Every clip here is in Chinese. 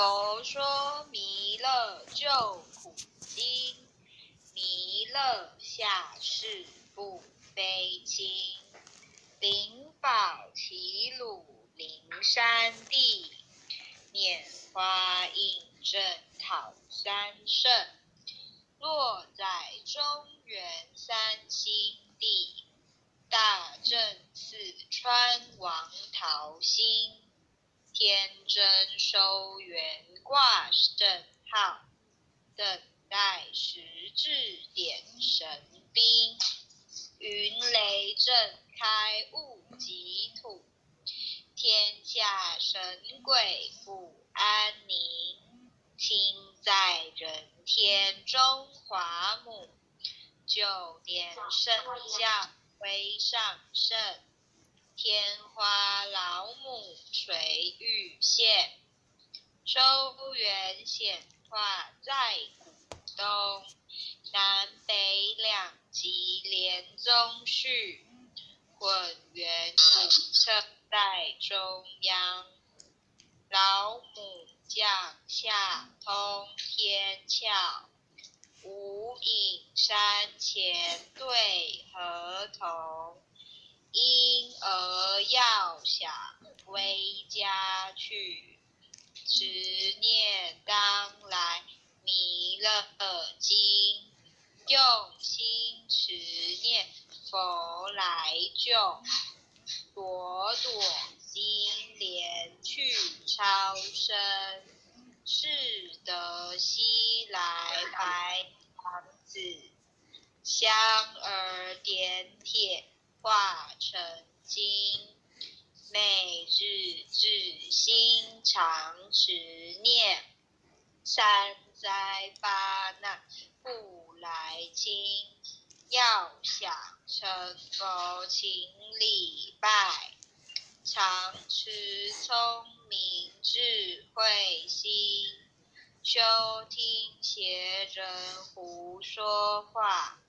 佛说弥勒救苦经，弥勒下世不非轻。灵宝齐鲁灵山地，拈花应正讨三圣。落在中原三星地，大正四川王桃心。天真收元挂圣号，等待时至点神兵。云雷震开物极土，天下神鬼不安宁。亲在人天中华母，就连圣教归上圣。天花老母垂玉线，收元显化在古东。南北两极连宗序，混元古册在中央。老母降下通天窍，无影山前对河童。婴儿要想归家去，执念当来弥勒经。用心持念佛来救，朵朵金莲去超生。适得西来白王子，香儿点铁化成金。每日至心常持念，三灾八难不来侵。要想成佛请礼拜，常持聪明智慧心。休听邪人胡说话，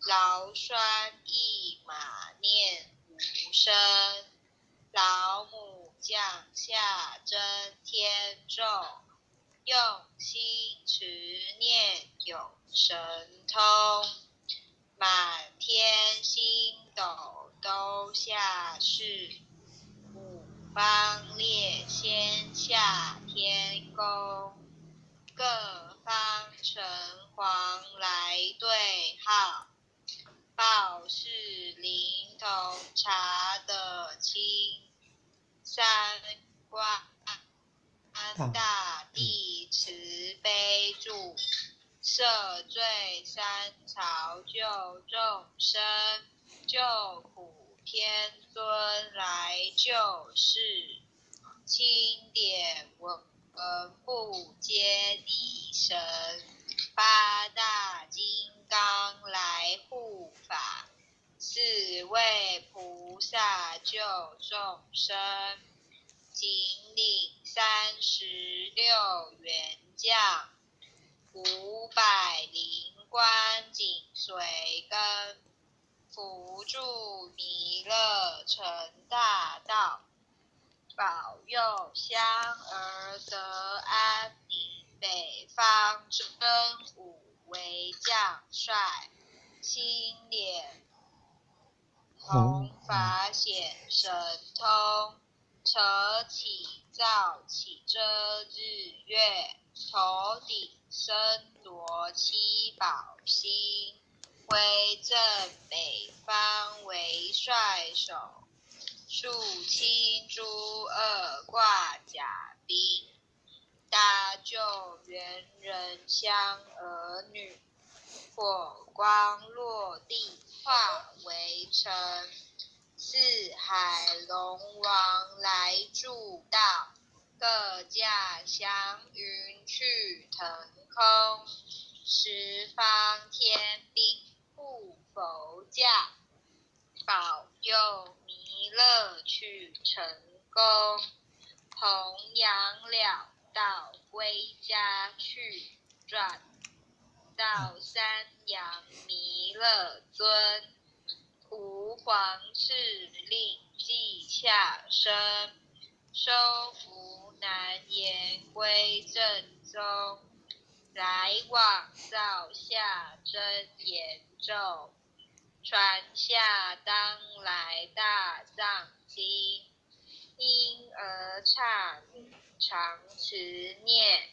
劳酸一马念无声。老母降下真天咒，用心持念有神通。满天星斗都下世，五方列仙下天宫。各方城隍来对号，报事灵童查得清。三观大帝慈悲助，赦罪三朝救众生。救苦天尊来救世，钦点文部皆地神。八大金刚来护法，四位菩萨救众生。紧领36员将，500灵官紧随跟。扶助弥勒成大道，保佑香儿得安宁。北方真武为将帅，青脸红法显神通。扯起照起遮日月，头顶身夺七宝星。威震北方为帅首，肃清诸恶挂甲兵。搭救猿人香儿女，火光落地化为尘。四海龙王来助道，各驾祥云去腾空。十方天兵护佛驾，保佑弥勒去成功。弘扬了道归家去，转到三阳弥勒尊。吾皇敕令记下生，收服难言归正宗，来往造下真言咒，传下当来大藏经，因而刹女常持念，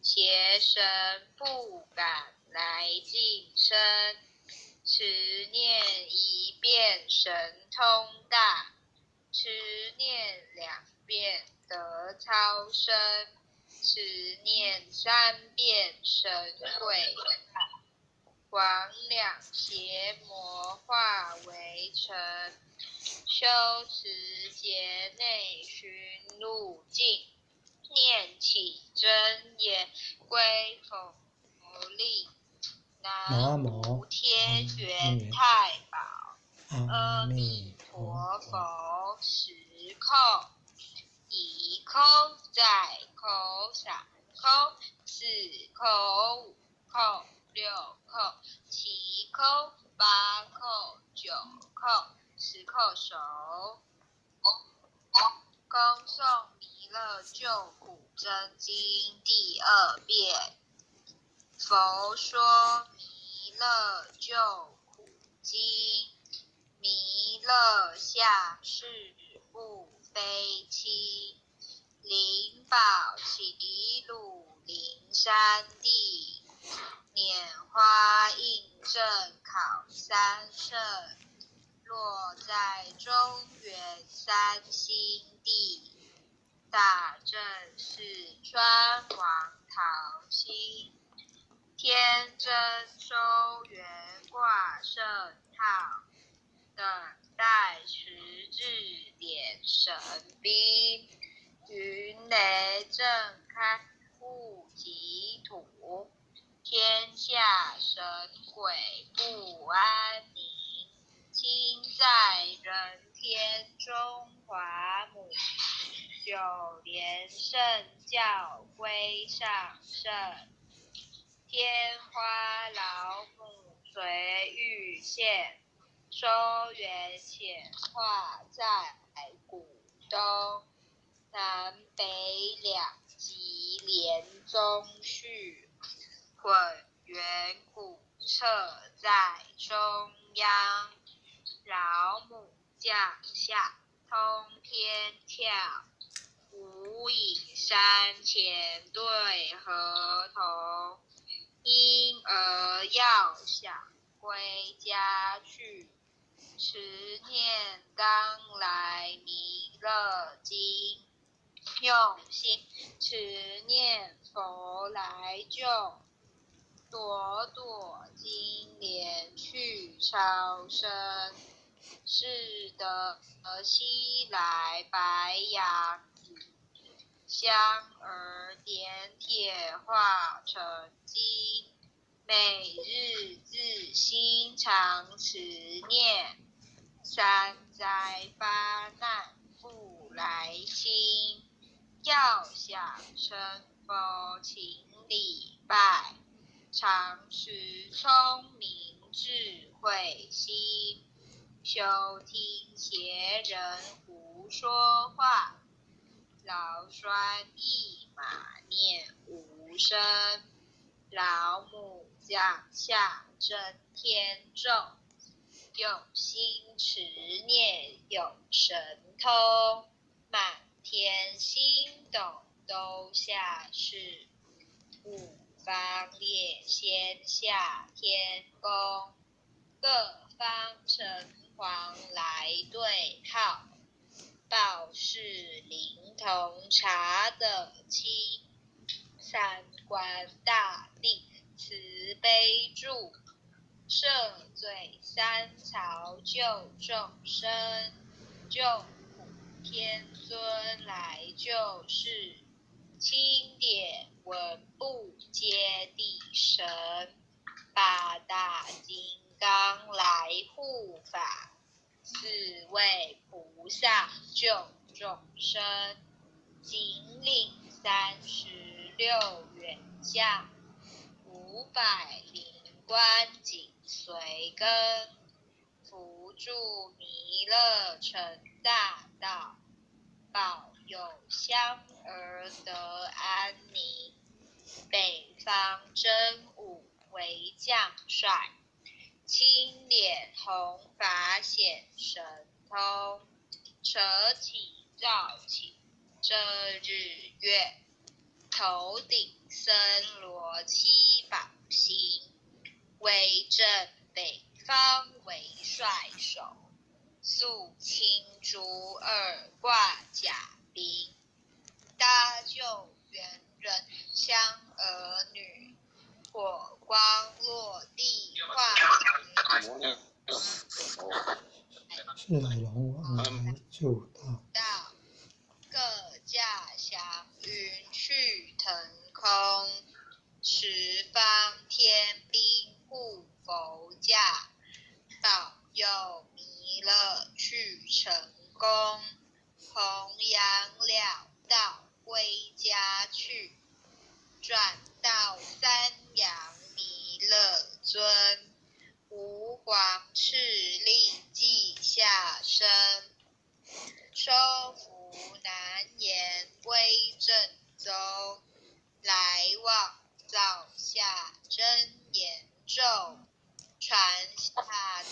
邪神不敢来近身，持念一遍神通大，持念2遍得超生，持念3遍神鬼魍魉邪魔化为尘，修持劫内寻路径，念起真言归佛力。南无天元太保阿弥陀佛。时空一空再空3空4空5空6空7空8空9空10空手。恭诵弥勒救苦真经第2遍。佛说弥勒救苦经，弥勒下士不非亲，灵宝齐鲁灵山地，拈花印正考三圣，落在中原3星地，大正是川王桃心，天真收圆挂圣号，等待迟至点神兵，云雷震开雾即土，天下神鬼不安宁，亲在人天中华母，9连圣教归上圣，天花老母随玉线，收圆显化在古东，南北2极连宗序，混元古彻在中央，老母降下通天跳，无影山前对河童，因而要想归家去，持念当来弥勒经，用心持念佛来救，朵朵金莲去超生，是得西来白羊子，香儿点铁化成金，每日自心常持念，3灾8难复来侵，要想成佛请礼拜，常持聪明智慧心，休听邪人胡说话，劳酸一马念无声，老母降下真天咒，用心持念有神通，满天星斗都下士，五方列仙下天宫，各方城隍来对号，报事灵童查得清，三官大帝慈悲助，赦罪3曹救众生，救苦天尊来救世，钦点文部接地神，8大金刚来护法，4位菩萨救众生，紧领36员将，500灵官紧随跟，扶助弥勒成大道，保佑香儿得安宁，方真武为将帅，青脸红发显神通，扯起照起这日月，头顶森罗七宝星，威震北方为帅首，肃青珠二挂甲兵，搭救猿人香儿女，火光落地化是龙王来救他。道，各驾祥云去腾空，十方天兵护佛驾，保佑弥勒去成功，弘扬了道归家去，转到三阳弥勒尊，吾皇敕令记下生，收服南延归正宗，来往造下真言咒，传下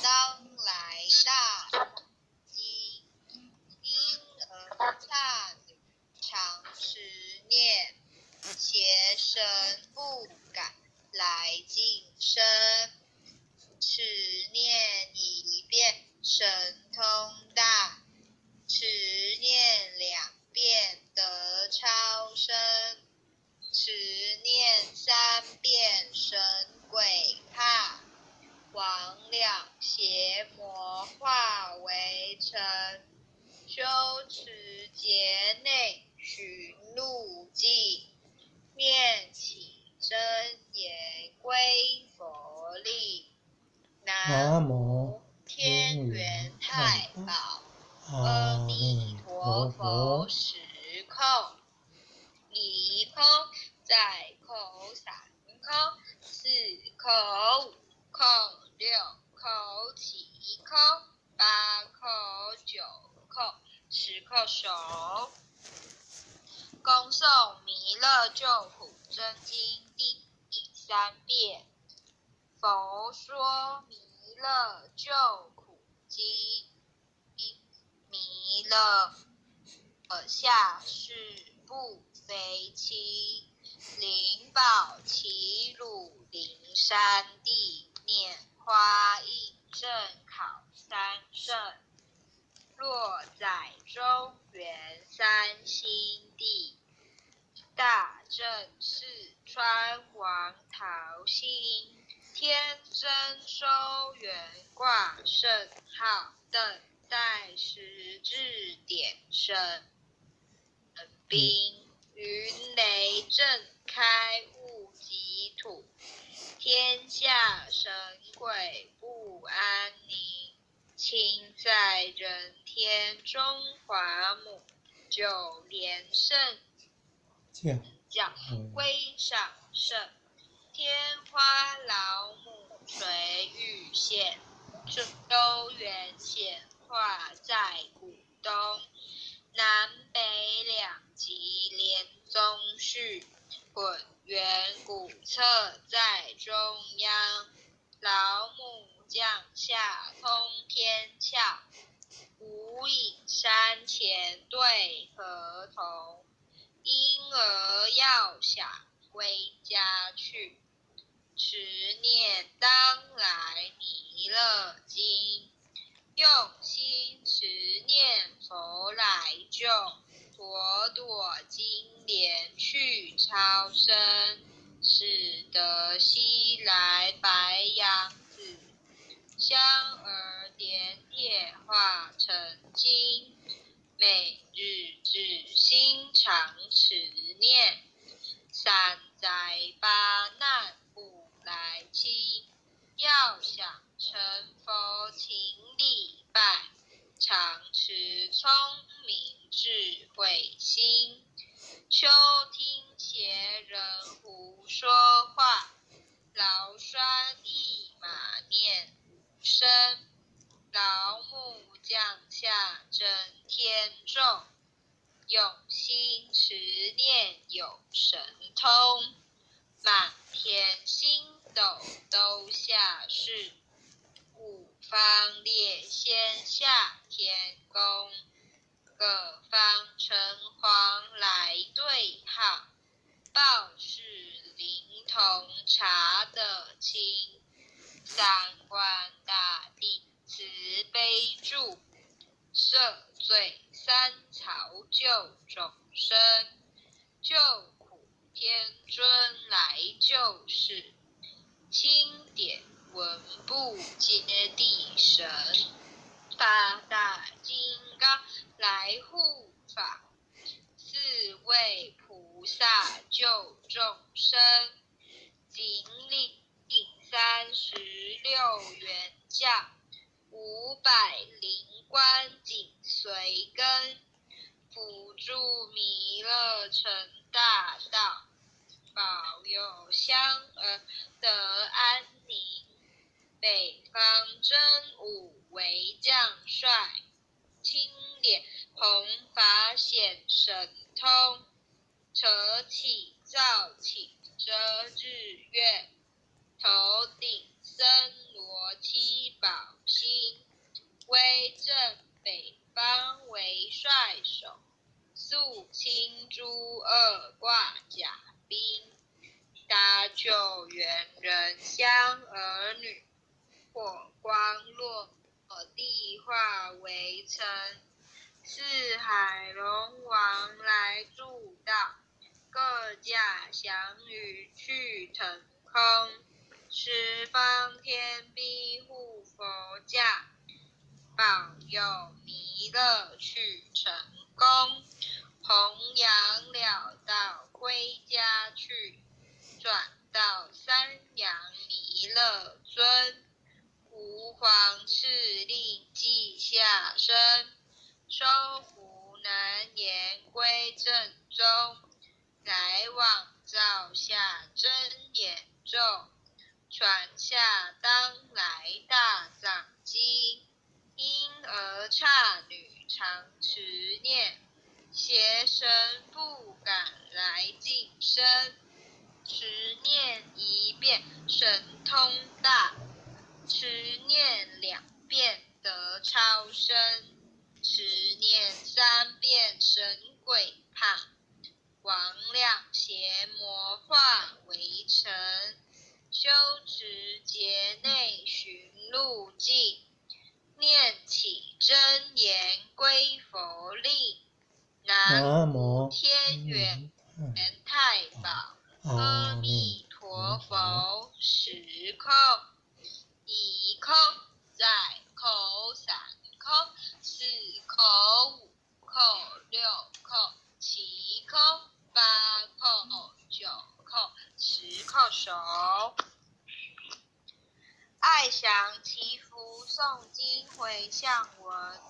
当来大经，婴儿刹女常持念，邪神不敢来近身，此念一遍神通大，此念两遍得超生，此念三遍神鬼怕，魍魉邪魔化为尘，修持劫内寻路径，念起真言归佛力。南无天元太保阿弥陀佛时空，一空再空三空，四空五空六空七空八空九空十空手。恭诵弥勒救苦真经第3遍。佛说弥勒救苦经，弥勒下世不非轻，灵宝齐鲁灵山地，拈花印正考三圣，落在中原三星地，大正四川王桃心，天真收元挂圣号，等待时至点生兵，云雷震开物及土，天下神鬼不安宁，亲在人天中华母，九连圣教归上圣，天花老母垂玉线，周圆显化在古东，南北两极连宗序，混元古册在中央，老母降下通天窍，无影山前对河童，婴儿要想归家去，持念当来弥勒经，用心持念佛来救，朵朵金莲去超生，使得西来白羊子，香儿点点化成金，每日至心常持念，三灾八难不来侵，要想成佛请礼拜，常持聪明智慧心，休听邪人胡说话，劳栓一马念无声，老母降下真天咒，用心持念有神通，满天星斗都下世，五方列仙下天宫，各方城隍来对号，报事灵童查得清，三官大帝慈悲助，赦罪三曹救众生，救苦天尊来救世，钦点文部接地神，八大金刚来护法，四位菩萨救众生，顶礼36元教，500灵官紧随跟，辅助弥勒成大道，保佑香儿得安宁。北方真武为将帅，钦点弘法显神通，扯起造起遮日月，头顶森罗七宝星，威震北方为帅首，肃清诸恶挂甲兵，搭救援人香儿女，火光落地化为尘，四海龙王来助道，各驾祥云去腾空，十方天庇护佛驾，保佑弥勒去成功，弘扬了道归家去，转到三阳弥勒尊，吾皇敕令记下生，收服难言归正宗，来往照下真眼咒，传下当来大藏经，婴儿刹女常持念，邪神不敢来近身，持念一遍神通大，持念2遍得超生，持念3遍神鬼怕，魍魉邪魔化为尘，修持劫内寻路径，念起真言归佛令，南无天元太保阿弥陀佛，时空一空再空3空4空5空6空7空8空9空10空手，爱祥祈福诵经回向文，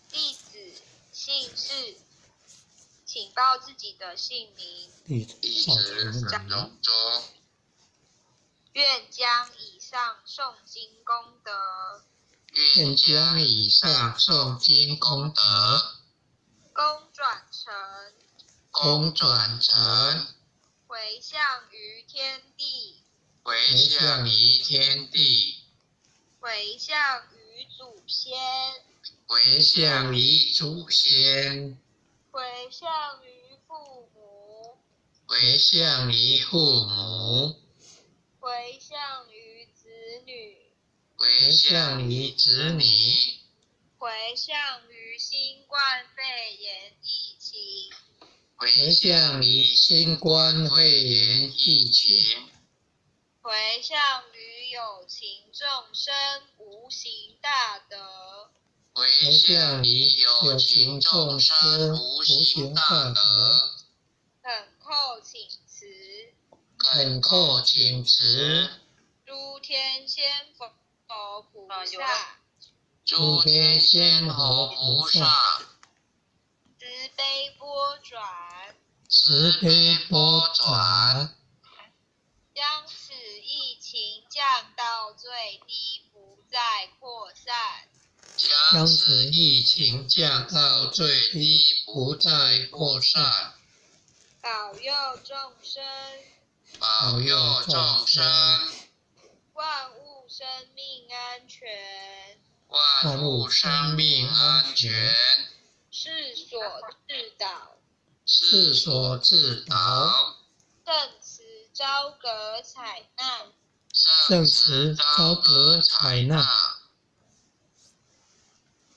弟子姓氏，请报自己的姓名。弟子赵成忠，愿将以上诵经功德，愿将以上诵经功德，功转成，回向于天地，回向于天地，回向于祖先，回向于祖先，回向于父母，回向于父母，回向于子女，回向于子女，回向于新冠肺炎疫情，回向于新冠肺炎疫情，回向于有情众生无形大德，回向于有情众生无形大德，恳叩请辞，恳叩请辞，诸天仙佛菩萨，诸天仙佛菩萨，慈悲拨转，慈悲拨转，将此疫情降到最低，不再扩散，将此疫情降到最低，不再扩散，保佑众生保佑众生，万物生命安全，万物生命安全，世所自导，世所自导，圣慈昭格采纳，圣慈昭格采纳，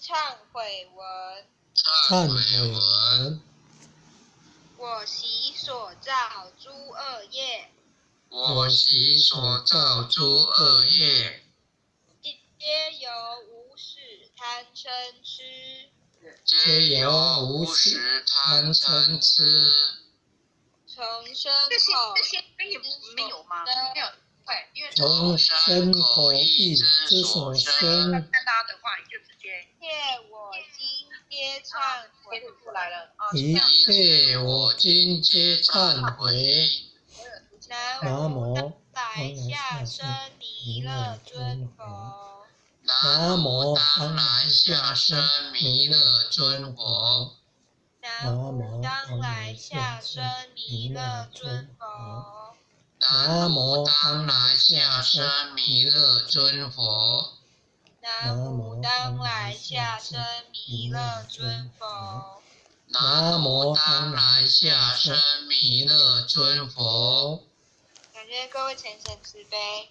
忏悔文，忏悔文。我习所造诸恶业，我习所造诸恶业，皆由无始贪嗔痴，皆由无始贪嗔痴，从身口这些没有吗？没有，对，因为从身口意之所生，看他的话，你就直接一切我今皆忏悔，出来了啊。一切我今皆忏悔。南无来下生弥勒尊佛，南无当来下生弥勒尊佛，南无当来下生弥勒尊佛，南无当来下生弥勒尊佛，南无当来下生弥勒尊佛，南无当来下生弥勒尊佛。感谢各位虔诚慈悲。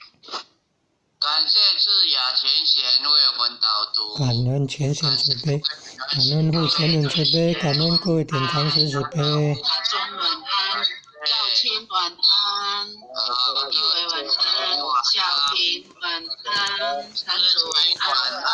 感谢智雅前贤为我们导读。感恩全贤慈悲，感恩护前人慈悲，感恩各位典藏师慈悲。大众晚安，赵谦晚安，玉伟晚安，小平晚安，坛主晚安。